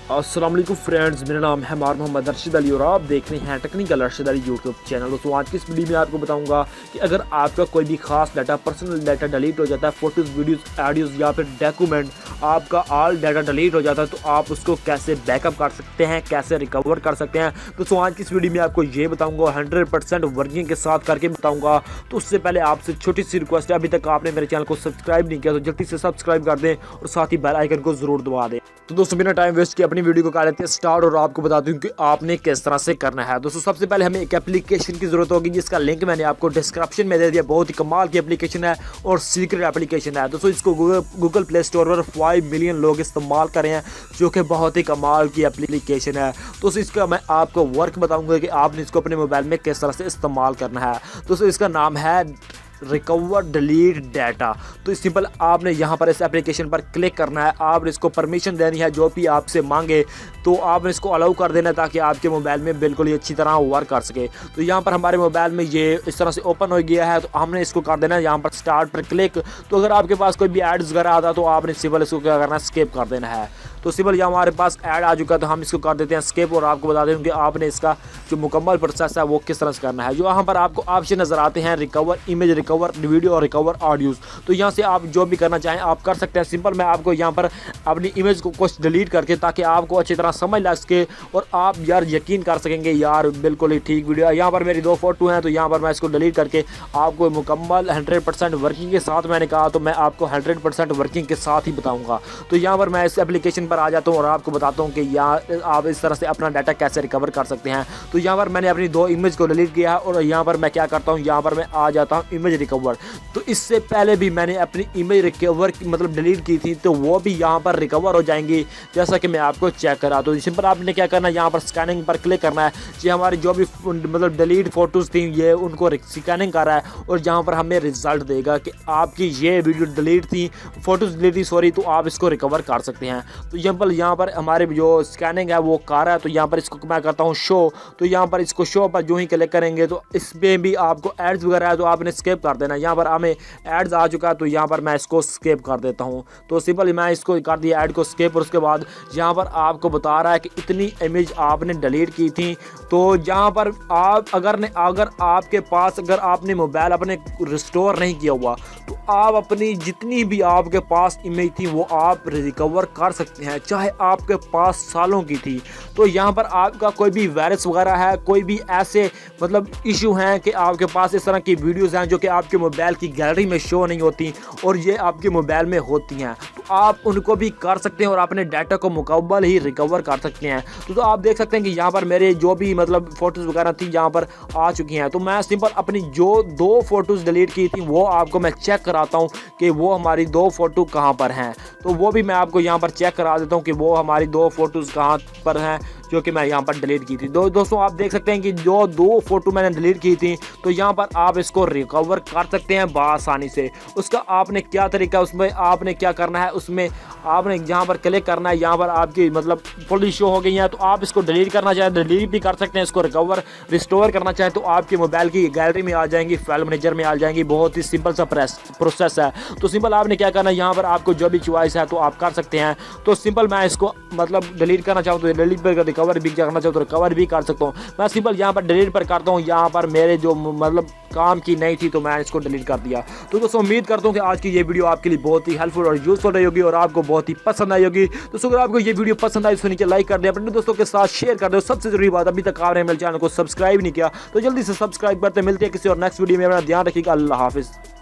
अस्सलाम वालेकुम फ्रेंड्स, मेरा नाम है मोहम्मद अरशद अली और आप देख रहे हैं technical Arshad Ali YouTube channel. दोस्तों आज की इस वीडियो में आपको बताऊंगा कि अगर आपका कोई भी खास डाटा, पर्सनल डाटा डिलीट हो जाता है, फोटोज़, वीडियोस, ऑडियोज़ या फिर डॉक्यूमेंट, आपका ऑल डाटा डिलीट हो जाता है, तो आप उसको कैसे बैकअप कर सकते हैं, कैसे रिकवर कर सकते हैं। दोस्तों आज की इस वीडियो में आपको ये बताऊँगा, 100% वर्किंग के साथ करके बताऊँगा। तो उससे पहले आपसे छोटी सी रिक्वेस्ट है, अभी तक आपने मेरे चैनल को सब्सक्राइब नहीं किया तो जल्दी से सब्सक्राइब कर दें और साथ ही बेल आइकन को ज़रूर दबा दें। तो दोस्तों बिना टाइम वेस्ट किए अपनी वीडियो को कर लेते हैं स्टार्ट और आपको बता दूं कि आपने किस तरह से करना है। दोस्तों सबसे पहले हमें एक एप्लीकेशन की ज़रूरत होगी जिसका लिंक मैंने आपको डिस्क्रिप्शन में दे दिया। बहुत ही कमाल की एप्लीकेशन है और सीक्रेट एप्लीकेशन है। दोस्तों इसको गूगल प्ले स्टोर पर 5 मिलियन लोग इस्तेमाल कर रहे हैं, जो कि बहुत ही कमाल की एप्लीकेशन है। तो इसका मैं आपको वर्क बताऊँगा कि आपने इसको अपने मोबाइल में किस तरह से इस्तेमाल करना है। दोस्तों इसका नाम है रिकवर डिलीट डाटा। तो सिंपल आपने यहाँ पर इस एप्लीकेशन पर क्लिक करना है, आपने इसको परमिशन देनी है, जो भी आपसे मांगे तो आपने इसको अलाउ कर देना है ताकि आपके मोबाइल में बिल्कुल ही अच्छी तरह वर्क कर सके। तो यहाँ पर हमारे मोबाइल में ये इस तरह से ओपन हो गया है, तो हमने इसको कर देना है यहाँ पर स्टार्ट पर क्लिक। तो अगर आपके पास कोई भी एड्स वगैरह आता है तो आपने सिंपल इसको क्या करना है, स्किप कर देना है। तो सिंपल यहाँ हमारे पास ऐड आ चुका है तो हम इसको कर देते हैं स्किप और आपको बता दें कि आपने इसका जो मुकम्मल प्रोसेस है वो किस तरह से करना है। जो यहाँ पर आपको ऑप्शन नज़र आते हैं, रिकवर इमेज, रिकवर वीडियो और रिकवर ऑडियोज़। तो यहाँ से आप जो भी करना चाहें आप कर सकते हैं। सिंपल मैं आपको यहाँ पर अपनी इमेज को कुछ डिलीट करके ताकि आपको अच्छी तरह समझ लग सके और आप यार यकीन कर सकेंगे यार बिल्कुल ही ठीक वीडियो। यहाँ पर मेरी 2 फोटो हैं तो यहाँ पर मैं इसको डिलीट करके आपको मुकम्मल 100% वर्किंग के साथ, मैंने कहा तो मैं आपको 100% वर्किंग के साथ ही बताऊँगा। तो यहाँ पर मैं इस एप्लीकेशन पर आ जाता हूँ और आपको बताता हूँ कि यहाँ आप इस तरह से अपना डाटा कैसे रिकवर कर सकते हैं। तो यहाँ पर मैंने अपनी 2 इमेज को डिलीट किया है और यहाँ पर मैं क्या करता हूँ, यहाँ पर मैं आ जाता हूँ इमेज रिकवर। तो इससे पहले भी मैंने अपनी इमेज रिकवर मतलब डिलीट की थी तो वो भी यहाँ पर रिकवर हो जाएंगी, जैसा कि मैं आपको चेक करा। तो सिंपल आपने क्या करना है, यहाँ पर स्कैनिंग पर क्लिक करना है। ये हमारी जो भी मतलब डिलीट फोटोज़ थी ये उनको स्कैनिंग कर रहा है और यहाँ पर हमें रिजल्ट देगा कि आपकी ये वीडियो डिलीट थी, फोटोज़ डिलीट थी सॉरी, तो आप इसको रिकवर कर सकते हैं। तो सिंपल यहाँ पर हमारे जो स्कैनिंग है वो कर रहा है, तो यहाँ पर इसको मैं करता हूँ शो। तो यहाँ पर इसको शो पर जो ही क्लिक करेंगे तो इसमें भी आपको एड्स वगैरह है तो आपने स्किप कर देना। यहाँ पर हमें एड्स आ चुका है तो यहाँ पर मैं इसको स्किप कर देता हूँ। तो सिंपल मैं इसको कर दिया ऐड को स्किप और उसके बाद यहाँ पर आपको बता रहा है कि इतनी इमेज आपने डिलीट की थी। तो यहाँ पर आप अगर आपके पास अगर आपने मोबाइल अपने रिस्टोर नहीं किया हुआ तो आप अपनी जितनी भी आपके पास इमेज थी वो आप रिकवर कर सकते हैं, चाहे आपके पास सालों की थी। तो यहाँ पर आपका कोई भी वायरस वगैरह है, कोई भी ऐसे मतलब इशू हैं कि आपके पास इस तरह की वीडियोस हैं जो कि आपके मोबाइल की गैलरी में शो नहीं होती और ये आपके मोबाइल में होती हैं, तो आप उनको भी कर सकते हैं और अपने डाटा को मुकम्मल ही रिकवर कर सकते हैं। तो आप देख सकते हैं कि यहाँ पर मेरे जो भी मतलब फ़ोटोज़ वगैरह थी यहाँ पर आ चुकी हैं। तो मैं सिंपल अपनी जो 2 फोटोज़ डिलीट की थी वो आपको मैं चेक कराता हूँ कि वो हमारी 2 फोटो कहाँ पर हैं। तो वो भी मैं आपको यहाँ पर चेक करा देता हूँ कि वो हमारी 2 फोटोज़ कहाँ पर हैं जो कि मैं यहाँ पर डिलीट की थी। दोस्तों आप देख सकते हैं कि जो 2 फोटो मैंने डिलीट की थी तो यहाँ पर आप इसको रिकवर कर सकते हैं बआसानी से। उसका आपने क्या तरीका, उसमें आपने क्या करना है, उसमें आपने यहाँ पर क्लिक करना है। यहाँ पर आपकी मतलब फुल शो हो गई है तो आप इसको डिलीट करना चाहें डिलीट भी कर सकते हैं, इसको रिकवर रिस्टोर करना चाहें तो आपके मोबाइल की गैलरी में आ जाएंगी, फाइल मैनेजर में आ जाएंगी। बहुत ही सिंपल सा प्रोसेस है। तो सिंपल आपने क्या करना है, यहाँ पर आपको जो भी चॉइस है तो आप कर सकते हैं। तो सिंपल मैं इसको मतलब डिलीट करना चाहूँ तो डिलीट पर रिकवर भी करना चाहूँ तो रिकवर भी कर सकता हूँ। मैं सिंपल यहाँ पर डिलीट पर करता हूँ, यहाँ पर मेरे जो मतलब काम की नहीं थी तो मैं इसको डिलीट कर दिया। तो दोस्तों उम्मीद करता हूँ कि आज की ये वीडियो आपके लिए बहुत ही हेल्पफुल और यूजफुल रही होगी और आपको बहुत ही पसंद आई होगी। दोस्तों अगर आपको ये वीडियो पसंद आई तो नीचे लाइक कर दें, अपने दोस्तों के साथ शेयर कर दो। सबसे जरूरी बात, अभी तक आपने मेरे चैनल को सब्सक्राइब नहीं किया तो जल्दी से सब्सक्राइब करते। मिलते हैं किसी और नेक्स्ट वीडियो में, अपना ध्यान रखिएगा। अल्लाह हाफिज़।